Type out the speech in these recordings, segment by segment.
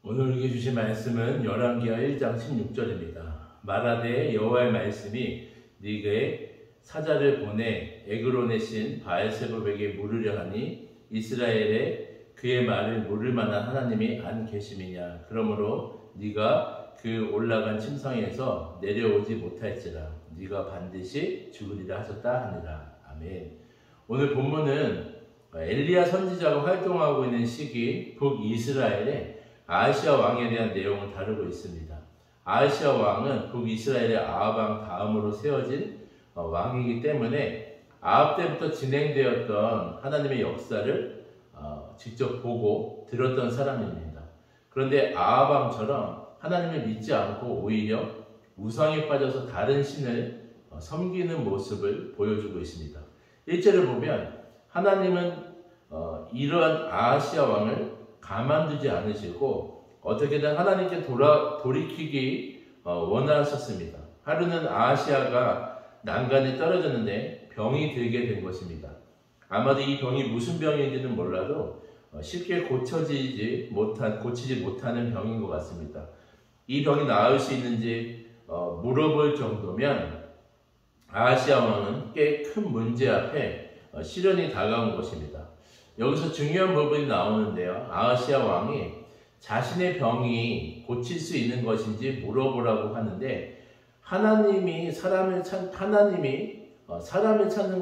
오늘 읽어 주신 말씀은 열왕기하 1장 16절입니다. 말하되 여호와의 말씀이 네게 사자를 보내 에그론의 신 바알세불에게 물으려 하니 이스라엘에 그의 말을 물을 만한 하나님이 안 계심이냐. 그러므로 네가 그 올라간 침상에서 내려오지 못할지라 네가 반드시 죽으리라 하셨다 하니라. 아멘. 오늘 본문은 엘리야 선지자가 활동하고 있는 시기 북이스라엘의 아하시아 왕에 대한 내용을 다루고 있습니다. 아하시아 왕은 북이스라엘의 아합 왕 다음으로 세워진 왕이기 때문에 아합 때부터 진행되었던 하나님의 역사를 직접 보고 들었던 사람입니다. 그런데 아합 왕처럼 하나님을 믿지 않고 오히려 우상에 빠져서 다른 신을 섬기는 모습을 보여주고 있습니다. 1절을 보면 하나님은 이러한 아하시아 왕을 가만두지 않으시고 어떻게든 하나님께 돌이키기 원하셨습니다. 하루는 아하시아가 난간에 떨어졌는데 병이 들게 된 것입니다. 아마도 이 병이 무슨 병인지는 몰라도 쉽게 고치지 못하는 병인 것 같습니다. 이 병이 나을 수 있는지 물어볼 정도면 아하시아 왕은 꽤 큰 문제 앞에 시련이 다가온 것입니다. 여기서 중요한 부분이 나오는데요. 아하시아 왕이 자신의 병이 고칠 수 있는 것인지 물어보라고 하는데 하나님의 사람을 찾는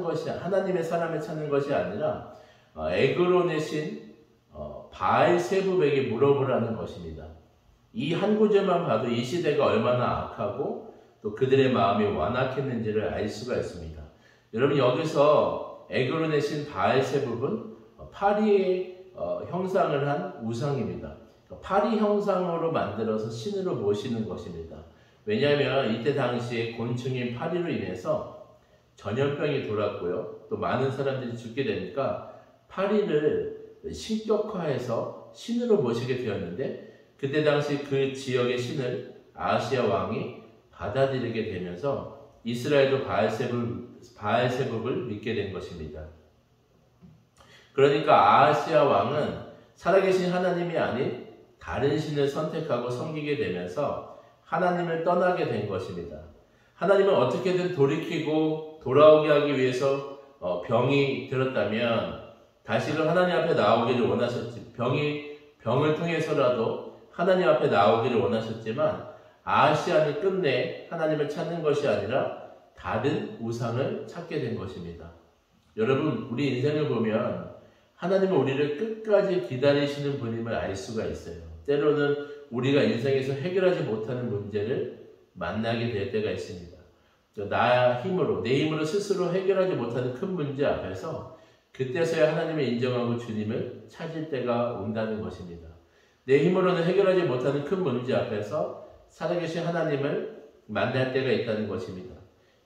것이 아니라 에그론의 신 바알세불에게 물어보라는 것입니다. 이 한 구절만 봐도 이 시대가 얼마나 악하고 또 그들의 마음이 완악했는지를 알 수가 있습니다. 여러분, 여기서 에그론의 신 바알세불은 파리의 형상을 한 우상입니다. 파리 형상으로 만들어서 신으로 모시는 것입니다. 왜냐하면 이때 당시에 곤충인 파리로 인해서 전염병이 돌았고요. 또 많은 사람들이 죽게 되니까 파리를 신격화해서 신으로 모시게 되었는데 그때 당시 그 지역의 신을 아하시아 왕이 받아들이게 되면서 이스라엘도 바알세불을 믿게 된 것입니다. 그러니까 아하시아 왕은 살아계신 하나님이 아닌 다른 신을 선택하고 섬기게 되면서 하나님을 떠나게 된 것입니다. 하나님은 어떻게든 돌이키고 돌아오게 하기 위해서 병이 들었다면 다시금 하나님 앞에 나오기를 원하셨지, 병을 통해서라도 하나님 앞에 나오기를 원하셨지만 아하시아는 끝내 하나님을 찾는 것이 아니라 다른 우상을 찾게 된 것입니다. 여러분, 우리 인생을 보면 하나님은 우리를 끝까지 기다리시는 분임을 알 수가 있어요. 때로는 우리가 인생에서 해결하지 못하는 문제를 만나게 될 때가 있습니다. 내 힘으로 스스로 해결하지 못하는 큰 문제 앞에서 그때서야 하나님을 인정하고 주님을 찾을 때가 온다는 것입니다. 내 힘으로는 해결하지 못하는 큰 문제 앞에서 살아계신 하나님을 만날 때가 있다는 것입니다.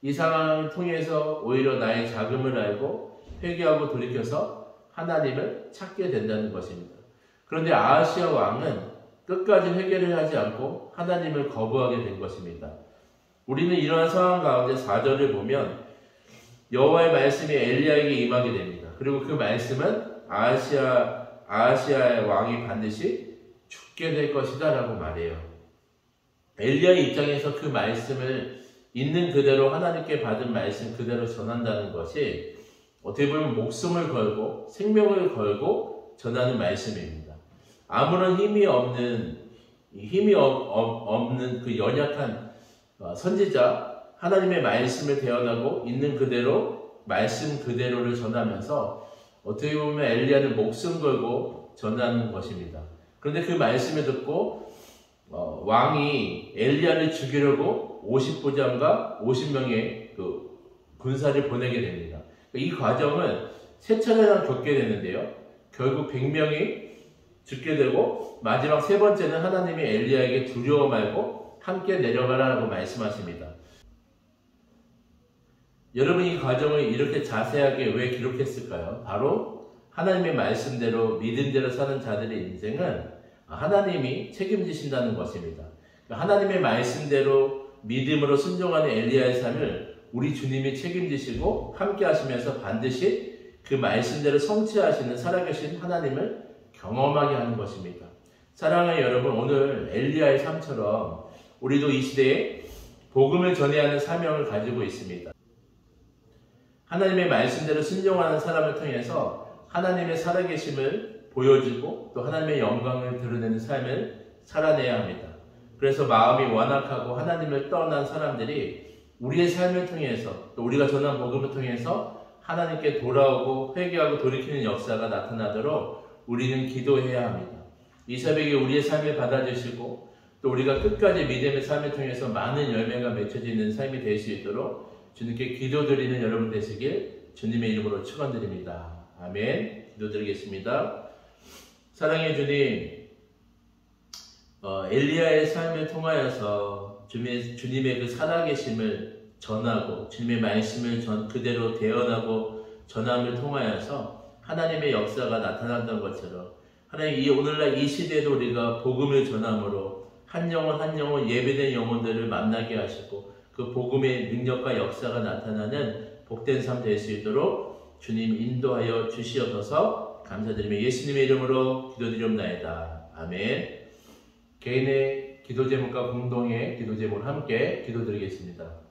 이 상황을 통해서 오히려 나의 자금을 알고 회개하고 돌이켜서 하나님을 찾게 된다는 것입니다. 그런데 아하시아 왕은 끝까지 회개를 하지 않고 하나님을 거부하게 된 것입니다. 우리는 이러한 상황 가운데 4절을 보면 여호와의 말씀이 엘리야에게 임하게 됩니다. 그리고 그 말씀은 아하시아의 왕이 반드시 죽게 될 것이다 라고 말해요. 엘리야의 입장에서 그 말씀을 있는 그대로 하나님께 받은 말씀 그대로 전한다는 것이 어떻게 보면 목숨을 걸고 생명을 걸고 전하는 말씀입니다. 아무런 힘이 없는 그 연약한 선지자, 하나님의 말씀을 대언하고 있는 그대로 말씀 그대로를 전하면서 어떻게 보면 엘리야는 목숨 걸고 전하는 것입니다. 그런데 그 말씀을 듣고 왕이 엘리야를 죽이려고 50부장과 50명의 그 군사를 보내게 됩니다. 이 과정을 세 차례나 겪게 되는데요. 결국 100명이 죽게 되고 마지막 세 번째는 하나님이 엘리야에게 두려워 말고 함께 내려가라고 말씀하십니다. 여러분, 이 과정을 이렇게 자세하게 왜 기록했을까요? 바로 하나님의 말씀대로 믿음대로 사는 자들의 인생은 하나님이 책임지신다는 것입니다. 하나님의 말씀대로 믿음으로 순종하는 엘리야의 삶을 우리 주님이 책임지시고 함께 하시면서 반드시 그 말씀대로 성취하시는 살아계신 하나님을 경험하게 하는 것입니다. 사랑하는 여러분, 오늘 엘리야의 삶처럼 우리도 이 시대에 복음을 전해야 하는 사명을 가지고 있습니다. 하나님의 말씀대로 순종하는 사람을 통해서 하나님의 살아계심을 보여주고 또 하나님의 영광을 드러내는 삶을 살아내야 합니다. 그래서 마음이 완악하고 하나님을 떠난 사람들이 우리의 삶을 통해서 또 우리가 전한 복음을 통해서 하나님께 돌아오고 회개하고 돌이키는 역사가 나타나도록 우리는 기도해야 합니다. 이 새벽에 우리의 삶을 받아주시고 또 우리가 끝까지 믿음의 삶을 통해서 많은 열매가 맺혀지는 삶이 될 수 있도록 주님께 기도드리는 여러분 되시길 주님의 이름으로 축원드립니다. 아멘. 기도드리겠습니다. 사랑의 주님, 엘리야의 삶을 통하여서 주님의 그 살아계심을 전하고 주님의 말씀을 그대로 대언하고 전함을 통하여서 하나님의 역사가 나타난다는 것처럼 하나님 이 오늘날 이 시대에도 우리가 복음을 전함으로 한 영혼 예배된 영혼들을 만나게 하시고 그 복음의 능력과 역사가 나타나는 복된 삶 될 수 있도록 주님 인도하여 주시옵소서. 감사드리며 예수님의 이름으로 기도드리옵나이다. 아멘. 개인의 기도 제목과 공동의 기도 제목을 함께 기도드리겠습니다.